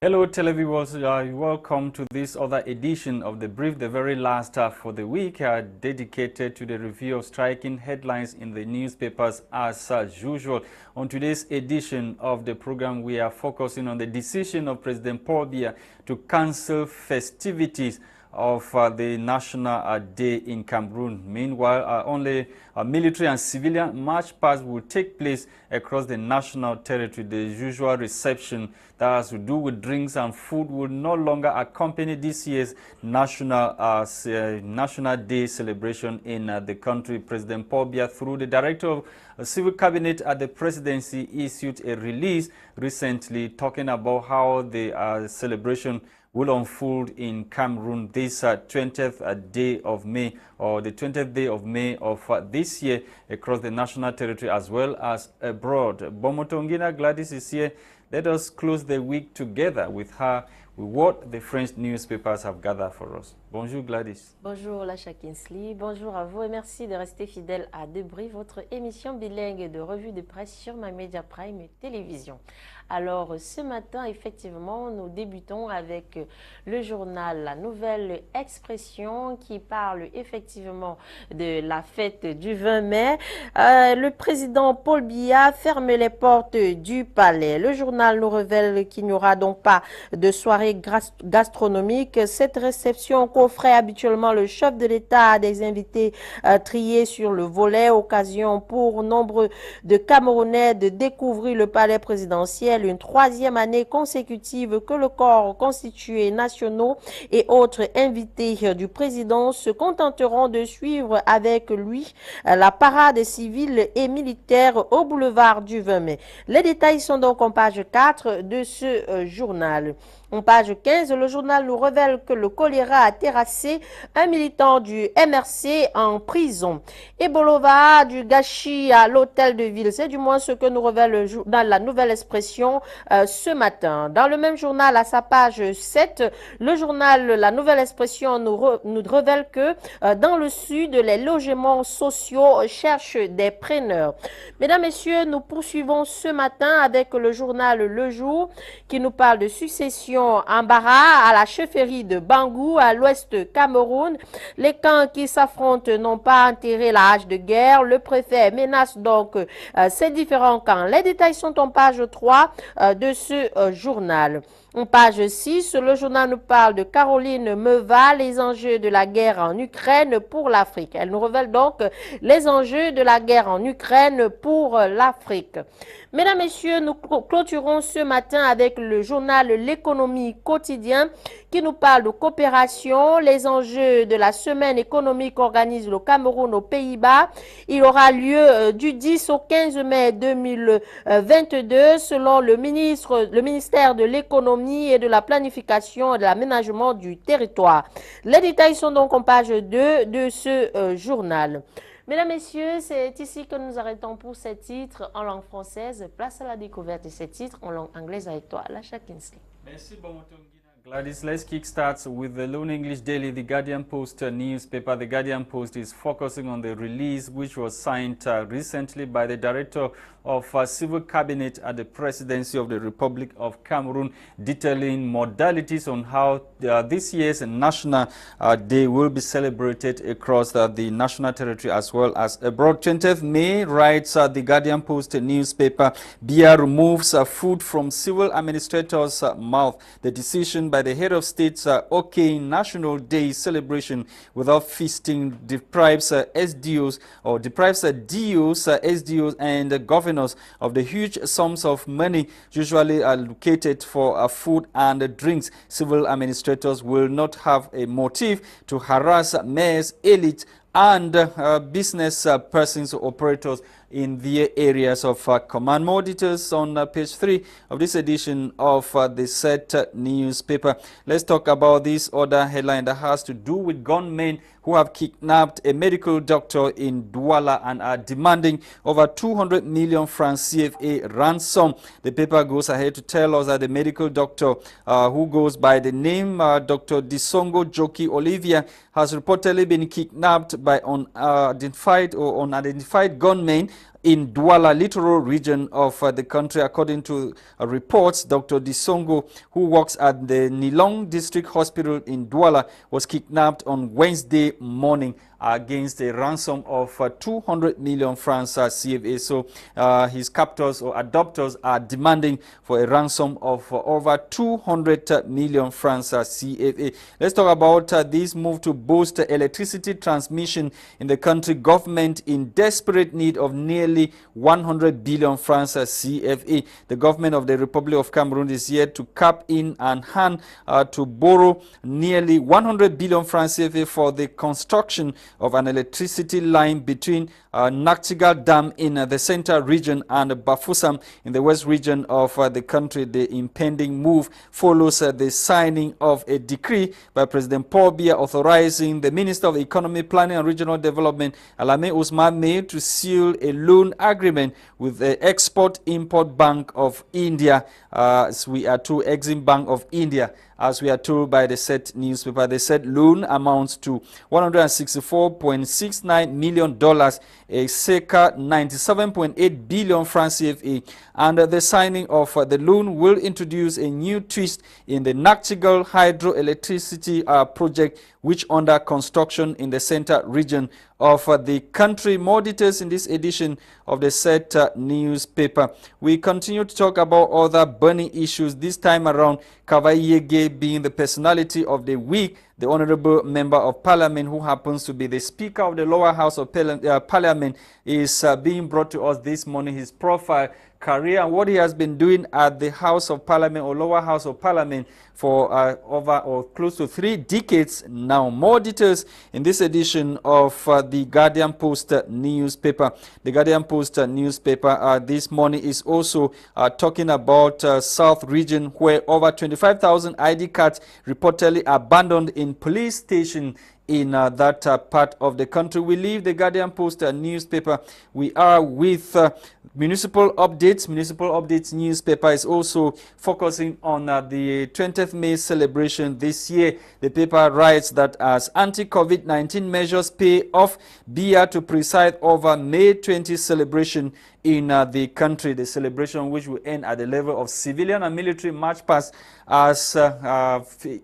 Hello, televiewers. Welcome to this other edition of The Brief, the very last for the week, dedicated to the review of striking headlines in the newspapers as usual. On today's edition of the program, we are focusing on the decision of President Paul Biya to cancel festivities of the National Day in Cameroon. Meanwhile, only military and civilian march pasts will take place across the national territory. The usual reception that has to do with drinks and food will no longer accompany this year's National Day celebration in the country. President Paul Biya, through the Director of Civil Cabinet at the Presidency, issued a release recently talking about how the celebration will unfold in Cameroon this 20th day of May, or the 20th day of May of this year, across the national territory as well as abroad. Bomotonguina, Gwladys is here. Let us close the week together with her, with what the French newspapers have gathered for us. Bonjour Gwladys. Bonjour Lasha. Bonjour à vous et merci de rester fidèle à Debris, votre émission bilingue de revue de presse sur ma Média Prime Télévision. Alors ce matin, effectivement, nous débutons avec le journal La Nouvelle Expression qui parle effectivement de la fête du 20 mai. Le président Paul Biya ferme les portes du palais. Le journal nous révèle qu'il n'y aura donc pas de soirée gastronomique. Cette réception qu'offrait habituellement le chef de l'État à des invités triés sur le volet, occasion pour nombre de Camerounais de découvrir le palais présidentiel, une troisième année consécutive que le corps constitué nationaux et autres invités du président se contenteront de suivre avec lui la parade civile et militaire au boulevard du 20 mai. Les détails sont donc en page 4 de ce journal. En page 15, le journal nous révèle que le choléra a terrassé un militant du MRC en prison. Ebola du gâchis à l'hôtel de ville. C'est du moins ce que nous révèle dans La Nouvelle Expression ce matin. Dans le même journal, à sa page 7, le journal La Nouvelle Expression nous révèle que dans le sud, les logements sociaux cherchent des preneurs. Mesdames, Messieurs, nous poursuivons ce matin avec le journal Le Jour qui nous parle de succession embarras à la chefferie de Bangou à l'ouest Cameroun. Les camps qui s'affrontent n'ont pas enterré la hache de guerre. Le préfet menace donc ces différents camps. Les détails sont en page 3 de ce journal. En page 6, le journal nous parle de Caroline Meva, les enjeux de la guerre en Ukraine pour l'Afrique. Elle nous révèle donc les enjeux de la guerre en Ukraine pour l'Afrique. Mesdames, Messieurs, nous clôturons ce matin avec le journal L'économie quotidien qui nous parle de coopération. Les enjeux de la semaine économique organise le Cameroun aux Pays-Bas. Il aura lieu du 10 au 15 mai 2022 selon le ministère de l'économie et de la planification et de l'aménagement du territoire. Les détails sont donc en page 2 de ce journal. Mesdames, Messieurs, c'est ici que nous arrêtons pour ces titres en langue française. Place à la découverte de ces titres en langue anglaise avec toi, Lasha. Merci, Bomotonguina. Gwladys, let's kickstart with the Lone English Daily, the Guardian Post newspaper. The Guardian Post is focusing on the release which was signed recently by the Director of Civil Cabinet at the Presidency of the Republic of Cameroon, detailing modalities on how this year's National Day will be celebrated across the national territory as well as abroad. 20th May, writes the Guardian Post newspaper, Biya removes food from civil administrators' mouth. The decision by the head of state's National Day celebration without feasting deprives SDOs or deprives DOs, SDOs and governors of the huge sums of money usually allocated for food and drinks. Civil administrators will not have a motive to harass mayors, elite and business persons or operators in their areas of command. More details on page 3 of this edition of the said newspaper. Let's talk about this other headline that has to do with gunmen who have kidnapped a medical doctor in Douala and are demanding over 200 million francs CFA ransom. The paper goes ahead to tell us that the medical doctor who goes by the name Dr. Disongo Joki Olivia has reportedly been kidnapped by unidentified gunmen in Douala, littoral region of the country. According to reports, Dr. Disongo, who works at the Nilong District Hospital in Douala, was kidnapped on Wednesday morning against a ransom of 200 million francs CFA. So his captors or adopters are demanding for a ransom of over 200 million francs CFA. Let's talk about this move to boost electricity transmission in the country. Government in desperate need of nearly 100 billion francs CFA. The government of the Republic of Cameroon is yet to cap in and hand to borrow nearly 100 billion francs CFA for the construction of an electricity line between Naktigal Dam in the central region and Bafoussam in the west region of the country. The impending move follows the signing of a decree by President Paul Biya authorizing the Minister of Economy, Planning and Regional Development, Alame Ousmane May, to seal a loan agreement with the Export-Import Bank of India, as we are to Exim Bank of India. As we are told by the said newspaper, the said loan amounts to $164.69 million, a circa 97.8 billion francs CFA, and the signing of the loan will introduce a new twist in the Naktigal hydroelectricity project, which under construction in the central region of the country. More details in this edition of the said newspaper. We continue to talk about other burning issues, this time around Kavayege being the personality of the week. The Honorable Member of Parliament, who happens to be the Speaker of the lower house of Parliament, is being brought to us this morning. His profile, career, and what he has been doing at the House of Parliament or lower house of Parliament for over or close to 3 decades now. More details in this edition of the Guardian Post newspaper. The Guardian Post newspaper this morning is also talking about South region, where over 25,000 ID cards reportedly abandoned in police station in that part of the country. We leave the Guardian Post newspaper. We are with Municipal Updates. Municipal Updates newspaper is also focusing on the 20th May celebration this year. The paper writes that as anti-COVID-19 measures pay off, Biya to preside over May 20 celebration in the country. The celebration, which will end at the level of civilian and military march past, as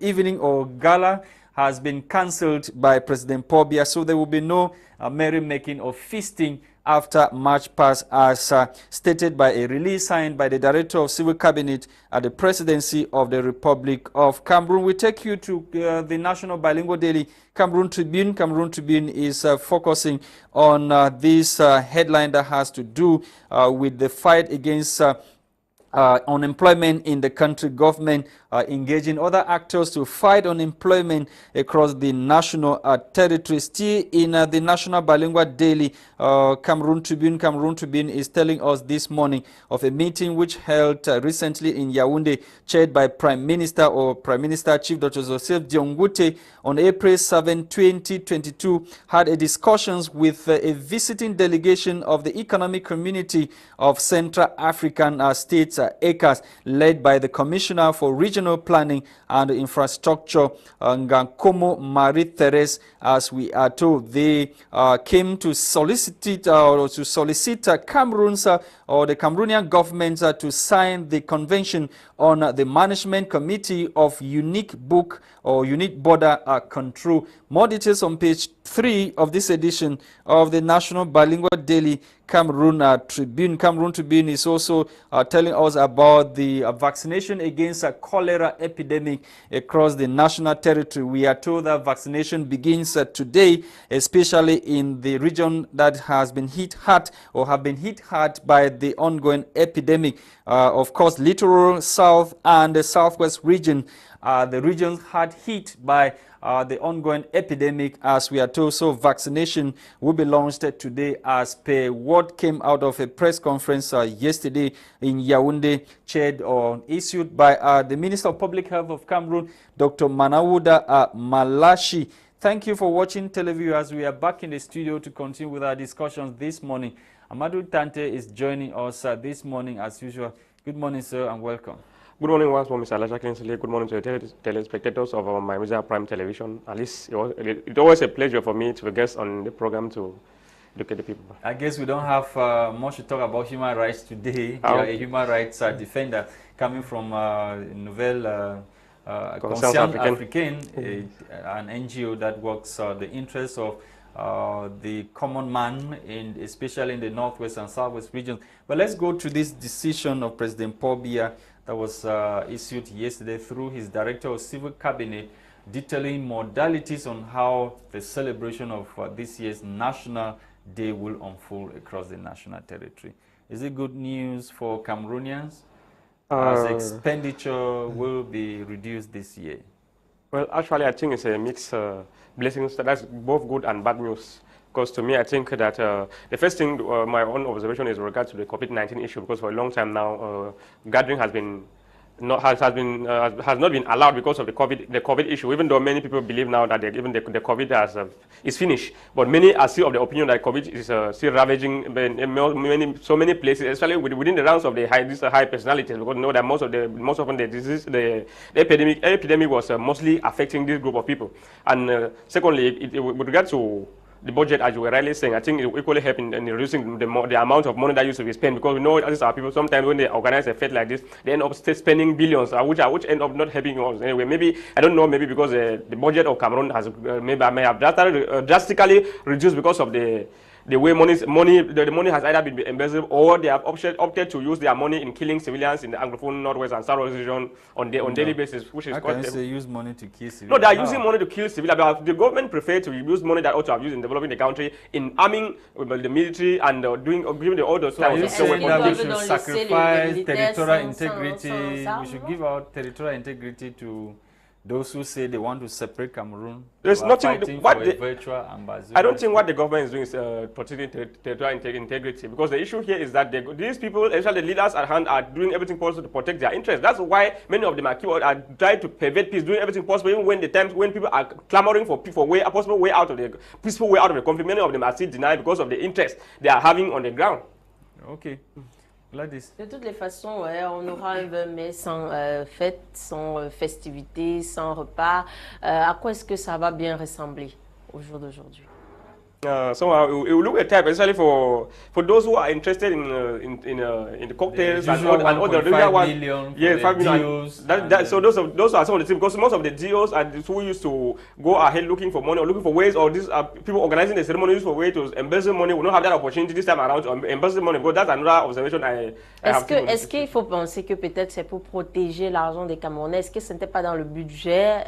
evening or gala has been cancelled by President Paul Biya, so there will be no merrymaking or feasting after March past, as stated by a release signed by the Director of Civil Cabinet at the Presidency of the Republic of Cameroon. We take you to the national bilingual daily Cameroon Tribune. Cameroon Tribune is focusing on this headline that has to do with the fight against unemployment in the country. Government engaging other actors to fight unemployment across the national territory. Still in the national bilingual daily Cameroon Tribune. Cameroon Tribune is telling us this morning of a meeting which held recently in Yaoundé, chaired by Prime Minister Chief Dr. Joseph Diongute on April 7, 2022, had a discussions with a visiting delegation of the Economic Community of Central African States, ECAS, led by the Commissioner for Regional Planning and Infrastructure, Ngankomo Marie-Therese. As we are told, they came to solicit Cameroon's or the Cameroonian government to sign the Convention on the Management Committee of Unique Book or Unique Border Control. More details on page 3 of this edition of the National Bilingual Daily Cameroon Tribune. Cameroon Tribune is also telling us about the vaccination against a cholera epidemic across the national territory. We are told that vaccination begins today, especially in the region that has been hit hard or have been hit hard by the ongoing epidemic. Of course, littoral south and the southwest region, the regions hard hit by the ongoing epidemic, as we are told. So vaccination will be launched today, as per what came out of a press conference yesterday in Yaoundé, chaired or issued by the Minister of Public Health of Cameroon, Dr. Manawuda Malashi. Thank you for watching television, as we are back in the studio to continue with our discussions this morning. Hamadu Tarnteh is joining us this morning as usual. Good morning, sir, and welcome. Good morning once more, Mr. Lasha. Good morning to the telespectators of my Prime Television. At least it's always a pleasure for me to be guest on the program to educate the people. I guess we don't have much to talk about human rights today. You are a human rights defender coming from Nouvelle Conscience Africaine, an NGO that works the interests of the common man, especially in the northwest and southwest regions. But let's go to this decision of President Paul Biya that was issued yesterday through his Director of Civil Cabinet, detailing modalities on how the celebration of this year's National Day will unfold across the national territory. Is it good news for Cameroonians as expenditure will be reduced this year? Well, actually, I think it's a mixed blessings. That's both good and bad news. Because to me, I think that the first thing, my own observation is with regard to the COVID-19 issue, because for a long time now, gathering has not been allowed because of the COVID issue. Even though many people believe now that even the COVID is finished, but many are still of the opinion that COVID is still ravaging so many places, especially within the rounds of the high personalities. Because we know that most often the epidemic was mostly affecting this group of people. And secondly, with regard to the budget, as you were rightly saying, I think it will equally help in reducing the amount of money that used to be spent, because we know these are people, sometimes when they organize a fete like this, they end up spending billions, which end up not helping us. Anyway, maybe, I don't know, maybe because the budget of Cameroon has may have drastically reduced because of the way the money has either been embezzled, or they have opted to use their money in killing civilians in the Anglophone Northwest and Southwest region on daily basis, which is quite. They use money to kill civilians. No, they are using money to kill civilians. But the government prefer to use money that ought to have used in developing the country, in arming the military and giving the orders. So you saying that we should sacrifice territorial integrity? We should give out territorial integrity to those who say they want to separate Cameroon. There's nothing. Virtual ambassador. I don't think what the government is doing is protecting territorial integrity, because the issue here is that these people, especially the leaders at hand, are doing everything possible to protect their interests. That's why many of them are trying to pervade peace, doing everything possible, even when people are clamoring for a possible way out of the peaceful way out of the conflict. Many of them are still denied because of the interest they are having on the ground. Okay. Gwladys. De toutes les façons, ouais, on aura un 20 mai sans fête, sans festivités, sans repas. À quoi est-ce que ça va bien ressembler au jour d'aujourd'hui? So it will look a type, especially for those who are interested in the cocktails and other regular ones. Yeah, 5 million. So those are some of the things, because most of the GOs are who used to go ahead looking for money or looking for ways, or these are people organizing the ceremonies for ways to embezzle money. We don't have that opportunity this time around to embezzle money, because that's another observation I have. Est-ce qu'il faut penser que peut-être c'est pour protéger l'argent des Camerounais? Est-ce que ce n'était pas dans le budget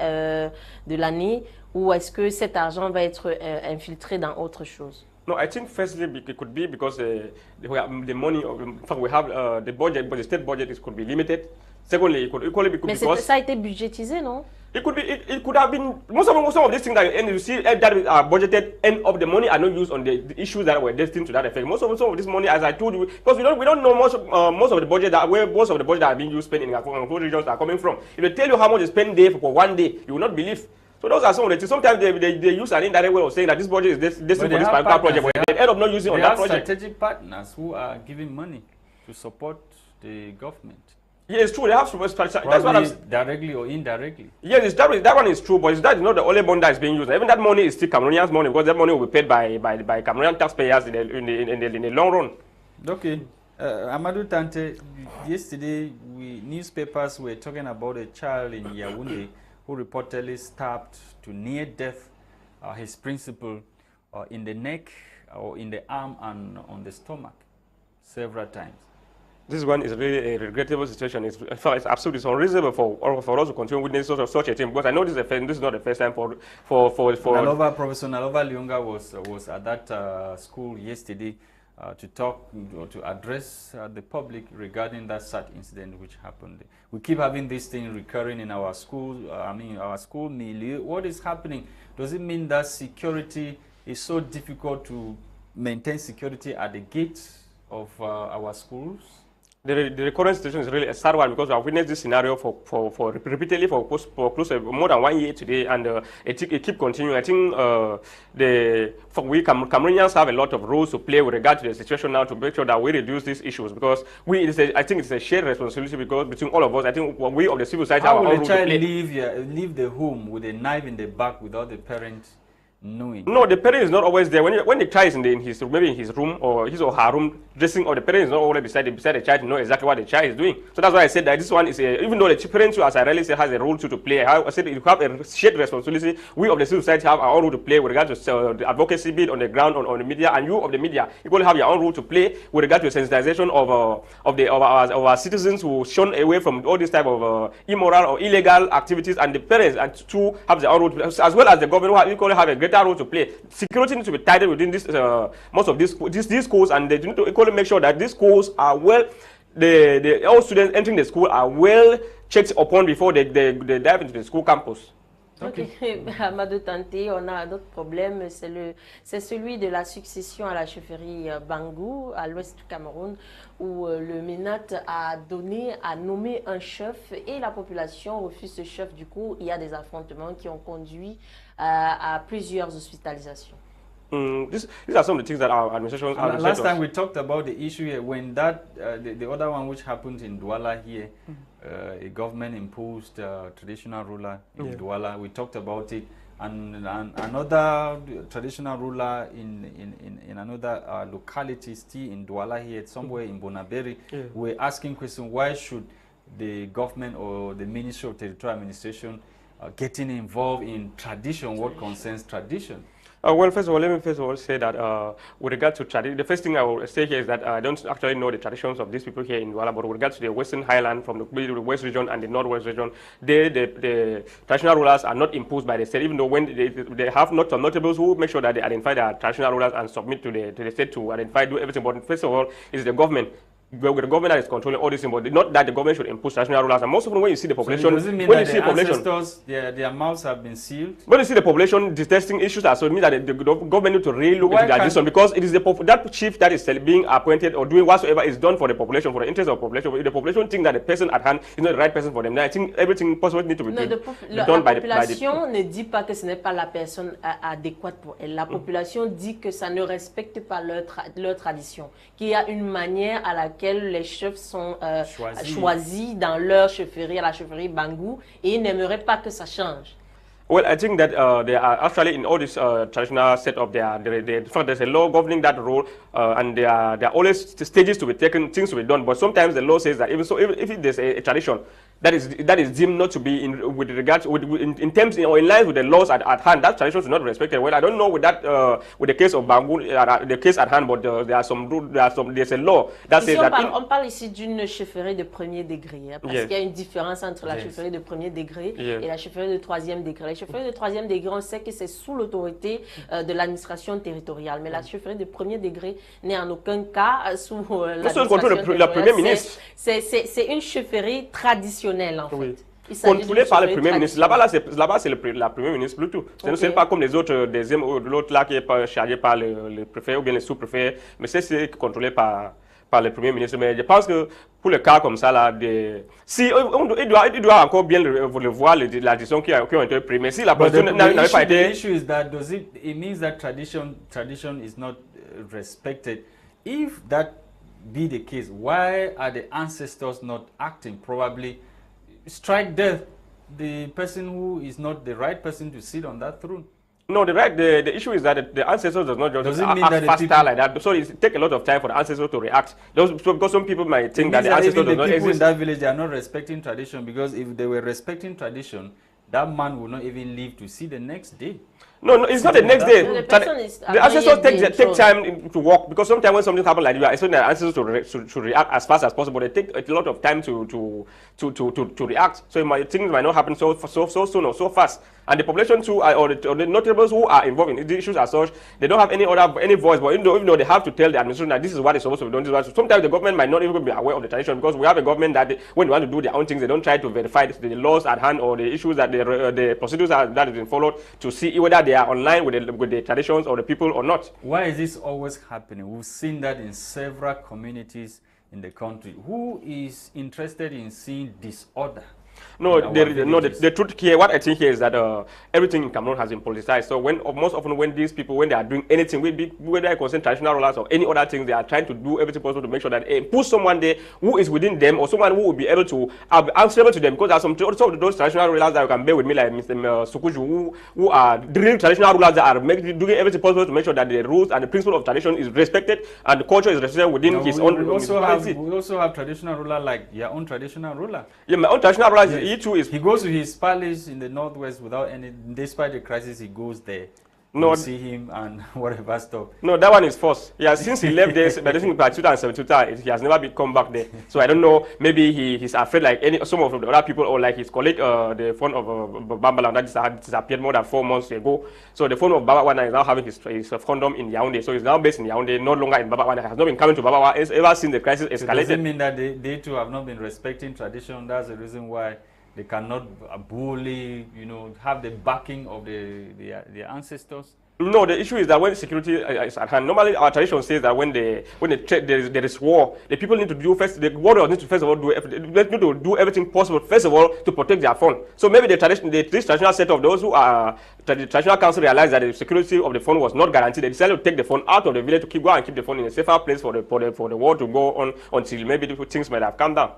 de l'année? Ou est-ce que cet argent va être infiltré dans autre chose? No, I think firstly it could be because the money, in fact we have the budget, but the state budget could be limited. Secondly, it could equally be because ça a été budgétisé, non? It could have been some of these things that you see that are budgeted end up the money are not used on the issues that were destined to that effect. Some of this money, as I told you, because we don't know most of the budget that are being used spent in our regions are coming from. If they tell you how much they spend there for one day, you will not believe. So those are some of the things. Sometimes they use an indirect way of saying that this budget is destined for this particular project, but they end up not using on that project. Strategic partners who are giving money to support the government. Yeah, it's true. They have to. That's what I'm directly or indirectly. Yes, that one is true, but that is not the only money that is being used. Even that money is still Cameroonians' money, because that money will be paid by Cameroonian taxpayers in the long run. Okay. Hamadu, Tarnteh, yesterday newspapers were talking about a child in Yaoundé who reportedly stabbed to near death his principal in the neck or in the arm and on the stomach several times. This one is really a regrettable situation. It's absolutely unreasonable for us to continue witnessing such a thing, because I know this is not the first time for Professor Nalova Lyonga was at that school yesterday to talk or to address the public regarding that sad incident which happened. We keep having this thing recurring in our school. Our school milieu. What is happening? Does it mean that security is so difficult to maintain security at the gates of our schools? The current situation is really a sad one, because we have witnessed this scenario for repeatedly for close to more than 1 year today, and it keep continuing. I think we Cameroonians have a lot of roles to play with regard to the situation now, to make sure that we reduce these issues, because I think it's a shared responsibility, because between all of us, I think we of the civil society have a child leave the home with a knife in the back without the parent knowing? No, the parent is not always there. When the child is maybe in his room or his or her room dressing, or the parent is not always beside the child to know exactly what the child is doing. So that's why I said that this one is even though the parent, as I really say, has a role to play. I said you have a shared responsibility. We of the civil society have our own role to play with regard to the advocacy bit on the ground on the media, and you of the media equally have your own role to play with regard to sensitization of our citizens who shun away from all this type of immoral or illegal activities, and the parents and to have their own role to play, as well as the government who equally have a greater role to play. Security needs to be tightened within this most of these schools, and they need to equally make sure that these schools are well, all students entering the school are well checked upon before they dive into the school campus. Ok, Hamadu Tarnteh, on a un autre problème, c'est celui de la succession à la chefferie Bangou, à l'ouest du Cameroun, où le MENAT a nommé un chef et la population refuse ce chef. Du coup, il y a des affrontements qui ont conduit à plusieurs hospitalisations. These are some of the things that our administration... Last time we talked about the issue here, when that, the other one which happened in Douala here, a government imposed traditional ruler in Douala, we talked about it, and another traditional ruler in another locality still in Douala here, somewhere in Bonaberi, we're asking question, why should the government or the Ministry of Territorial Administration getting involved in tradition, what concerns tradition? Well, first of all, let me say that with regard to tradition, the first thing I will say here is that I don't actually know the traditions of these people here in Douala, but with regard to the Western Highland, from the West region and the Northwest region, the traditional rulers are not imposed by the state, even though when they have some notables who make sure that they identify their traditional rulers and submit to the state to identify, do everything. But first of all, it's the government. The government that is controlling all this, but not that the government should impose traditional rulers. And most often when you see the population, so doesn't mean when that you see the population, their mouths have been sealed. When you see the population detesting issues, so it means that the government need to really look into their decision, because it is that chief that is being appointed or doing whatsoever is done for the population, for the interest of the population. If the population think that the person at hand is not the right person for them, then I think everything possible needs to be done by the population. La population ne dit pas que ce n'est pas la personne adéquate pour elle. La population dit que ça ne respecte pas leur tradition, qu'il y a une manière à laquelle les chefs sont choisis dans leur chefferie, à la chefferie Bangou, et ils n'aimeraient pas que ça change. Well, I think that they are actually in all this traditional setup. There's a law governing that role, and there are always stages to be taken, things to be done. But sometimes the law says that even so, if there's a tradition that is deemed not to be in terms or in line with the laws at hand, that tradition is not respected. Well, I don't know with that with the case of Bangou, the case at hand, but there's a law that says that. On parle ici d'une chefferie de premier degré, hein, parce qu'il y a une différence entre la chefferie de premier degré et la chefferie de troisième degré. La chefferie de troisième degré, on sait que c'est sous l'autorité de l'administration territoriale, mais la chefferie de premier degré n'est en aucun cas sous l'administration territoriale. C'est une chefferie traditionnelle. En fait. Contrôlé par le Premier ministre. Là-bas, c'est la Premier ministre plutôt. Ce n'est pas comme les autres, l'autre là qui est chargé par le préfet ou bien le sous-préfet, mais c'est contrôlé par le Premier ministre. Mais je pense que pour le cas comme ça, là, il doit encore bien le voir, la décision qui ont été prise. Mais si la position n'avait pas été... The issue is that it means that tradition is not respected. If that be the case, why are the ancestors not acting? Probably strike death the person who is not the right person to sit on that throne. No, the issue is that the ancestors does not just act faster like that. So it takes a lot of time for the ancestors to react. Because some people might think that the ancestors do not exist. People in that village, they are not respecting tradition, because if they were respecting tradition, that man would not even live to see the next day. No, it's not the next day. The ancestors take time to walk, because sometimes when something happens like that, I expect the ancestors to react as fast as possible. They take a lot of time to react. So things might not happen so soon or so fast. And the population too, or the notables who are involved in the issues as such, they don't have any voice. But even though they have to tell the administration that this is what is supposed to be done, sometimes the government might not even be aware of the tradition, because we have a government that when they want to do their own things, they don't try to verify the laws at hand or the issues that the procedures that have been followed to see whether they are online with the traditions or the people or not. Why is this always happening? We've seen that in several communities in the country. Who is interested in seeing disorder? No, the truth here, what I think here is that everything in Cameroon has been politicized. So most often when these people, when they are doing anything, whether they concern traditional rulers or any other things, they are trying to do everything possible to make sure that put someone there who is within them, or someone who will be able to answerable to them. Because there are some of those traditional rulers that you can bear with me, like Mr. Sukuju, who are real traditional rulers that are doing everything possible to make sure that the rules and the principle of tradition is respected and the culture is respected within his own. We also have traditional ruler like your own traditional ruler. Yeah, my own traditional ruler. Yes. He goes to his palace in the northwest without any, despite the crisis, he goes there. No, you see him and whatever stuff. No, that one is false. Yeah, since he left there, by 2017, he has never come back there. So I don't know. Maybe he's afraid, like some of the other people, or like his colleague, the phone of Bambala that disappeared more than 4 months ago. So the phone of Babawana is now having his condom in Yaoundé. So he's now based in Yaoundé, no longer in Babawana. Has not been coming to Babawana ever since the crisis escalated. So does it mean that they too have not been respecting tradition? That's the reason why they cannot bully, have the backing of their ancestors? No, the issue is that when security is at hand, normally our tradition says that when there is war, the people need to do first. The warriors need to first of all do everything possible first of all to protect their phone. So maybe this traditional set of those who are the traditional council realized that the security of the phone was not guaranteed. They decided to take the phone out of the village to go and keep the phone in a safer place for the war to go on until maybe things might have calmed down.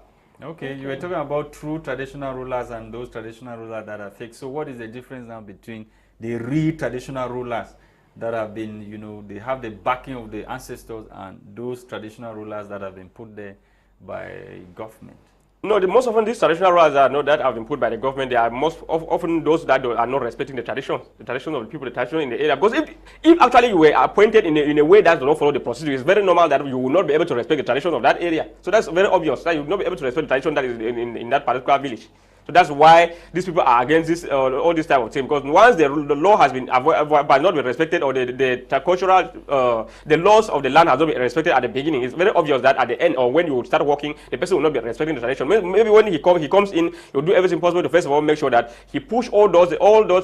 Okay, you were talking about true traditional rulers and those traditional rulers that are fake. So what is the difference now between the real traditional rulers that have been, they have the backing of the ancestors, and those traditional rulers that have been put there by government? No, most often these traditional rulers that have been put by the government, they are most often those that are not respecting the traditions of the people, the tradition in the area. Because if actually you were appointed in a way that does not follow the procedure, it's very normal that you will not be able to respect the traditions of that area. So that's very obvious that you will not be able to respect the tradition that is in that particular village. So that's why these people are against this, all this type of thing. Because once the law has been not been respected, or the cultural, the laws of the land has not been respected at the beginning, it's very obvious that at the end, or when you start working, the person will not be respecting the tradition. Maybe when he comes in, he'll do everything possible to first of all make sure that he push all those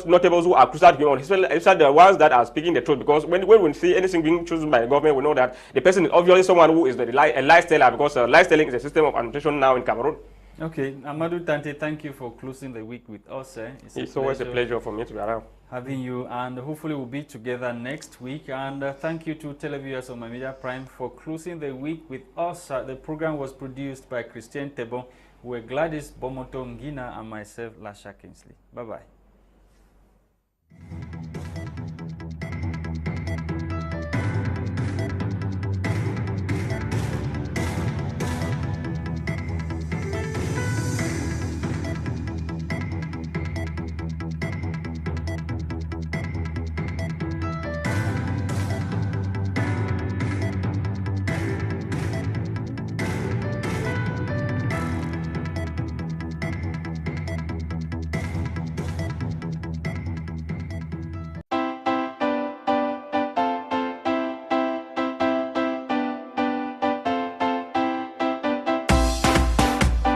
notables who are crucial to him on, especially the ones that are speaking the truth. Because when we see anything being chosen by the government, we know that the person is obviously someone who is a lie teller, because lie telling is a system of administration now in Cameroon. Okay, Hamadu, Tarnteh, thank you for closing the week with us. It's always a pleasure for me to be around. Having you, and hopefully we'll be together next week. And thank you to televiewers of My Media Prime for closing the week with us. The program was produced by Christain, Tebong, with Gwladys, Bomotonguina, and myself, Lasha. Bye-bye.